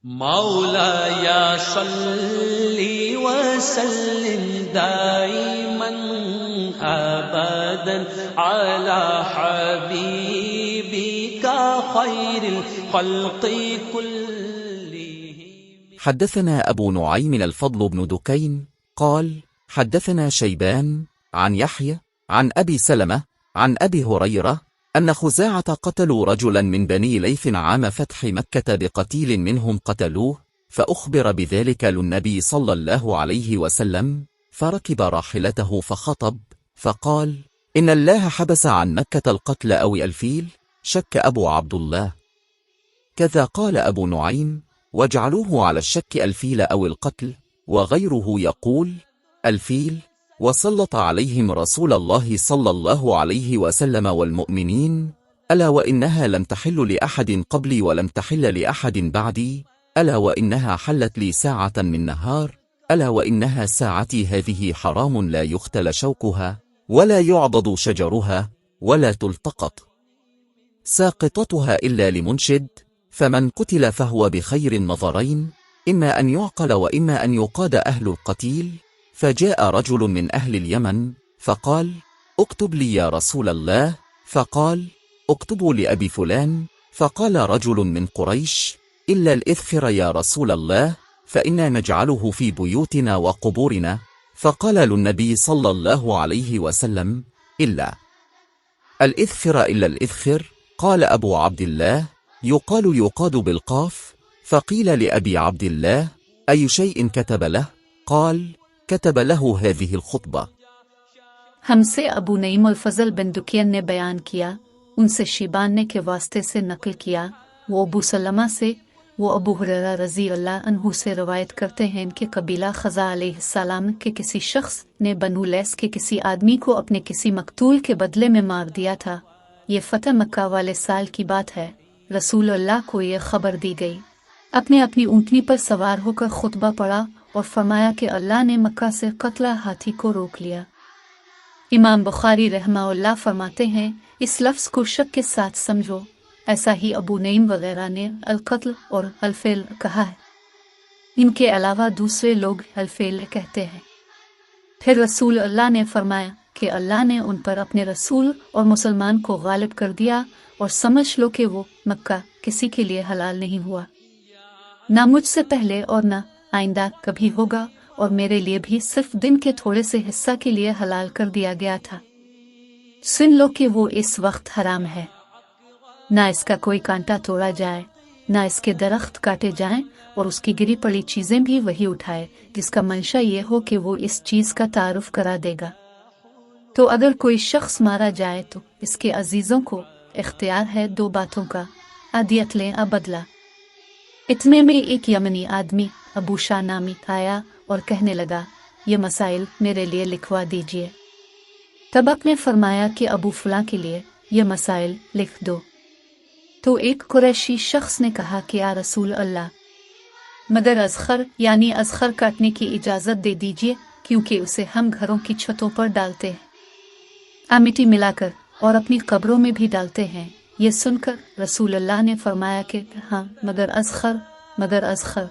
مولاي صل وسلم دائما ابدا على حبيبك خير الخلق كلهم. حدثنا أبو نعيم الفضل بن دكين قال حدثنا شيبان عن يحيى عن أبي سلمة عن أبي هريرة أن خزاعة قتلوا رجلا من بني ليث عام فتح مكة بقتيل منهم قتلوه، فأخبر بذلك للنبي صلى الله عليه وسلم، فركب راحلته فخطب فقال: إن الله حبس عن مكة القتل أو الفيل؟ شك أبو عبد الله. كذا قال أبو نعيم: واجعلوه على الشك الفيل أو القتل، وغيره يقول الفيل. وسلط عليهم رسول الله صلى الله عليه وسلم والمؤمنين: ألا وإنها لم تحل لأحد قبلي ولم تحل لأحد بعدي، ألا وإنها حلت لي ساعة من نهار، ألا وإنها ساعتي هذه حرام لا يختل شوكها ولا يعضد شجرها ولا تلتقط ساقطتها إلا لمنشد، فمن قتل فهو بخير النظرين، إما أن يعقل وإما أن يقاد أهل القتيل. فجاء رجل من أهل اليمن فقال: اكتب لي يا رسول الله. فقال: اكتبوا لأبي فلان. فقال رجل من قريش: إلا الإذخر يا رسول الله، فإنا نجعله في بيوتنا وقبورنا. فقال للنبي صلى الله عليه وسلم: إلا الإذخر إلا الإذخر. قال أبو عبد الله: يقال يقاد بالقاف. فقيل لأبي عبد الله: أي شيء كتب له؟ قال: كتب له هذه الخطبة. हमसे अबू नईम और फजल बिन दुकियन ने बयान किया, उनसे शिबान ने के वास्ते से नकल किया, वो अबू सलमा से, वो अबू हुरैरा रज़ी अल्लाह अन्हु से रवायत करते हैं कि कबीला खज़ा अलैहिस्सलाम के किसी शख्स ने बनु लैस के किसी आदमी को अपने किसी मकतूल के बदले में मार दिया था। ये फतह मक्का वाले साल की बात है। रसूल अल्लाह को ये खबर दी गई। अपने अपनी ऊँटनी पर सवार होकर खुतबा पढ़ा और फरमाया कि अल्लाह ने मक्का से कत्ला हाथी को रोक लिया। इमाम बुखारी रहमाहुल्लाह फरमाते हैं, इस लफ्ज़ को शक के साथ समझो। ऐसा ही अबू नईम वगैरह ने अल-कत्ल और अल-फ़िल कहा है। इनके अलावा दूसरे लोग अल-फ़िल कहते हैं। फिर रसूल अल्लाह ने फरमाया कि अल्लाह ने उन पर अपने रसूल और मुसलमान को गालिब कर दिया, और समझ लो कि वो मक्का किसी के लिए हलाल नहीं हुआ, ना मुझसे पहले और ना आइंदा कभी होगा, और मेरे लिए भी सिर्फ दिन के थोड़े से हिस्सा के लिए हलाल कर दिया गया था। सुन लो कि वो इस वक्त हराम है। ना इसका कोई कांटा तोड़ा जाए, ना इसके दरख्त काटे जाएं, और उसकी गिरी पड़ी चीज़ें भी वही उठाए जिसका मंशा ये हो कि वो इस चीज़ का तारुफ करा देगा। तो अगर कोई शख्स मारा जाए तो इसके अजीज़ों को इख्तियार है दो बातों का, आदियत लें या बदला। इतने में एक यमनी आदमी अबू शाह नामी आया और कहने लगा, ये मसाइल मेरे लिए लिखवा दीजिए। तब आपने फरमाया कि अबू फलां के लिए ये मसाइल लिख दो। तो एक कुरैशी शख्स ने कहा कि या रसूल अल्लाह, मगर अज़खर यानी अज़खर काटने की इजाज़त दे दीजिए, क्योंकि उसे हम घरों की छतों पर डालते हैं, मिट्टी मिलाकर, और अपनी कब्रों में भी डालते हैं। ये सुनकर रसूल अल्लाह ने फरमाया कि हाँ, मगर अज़खर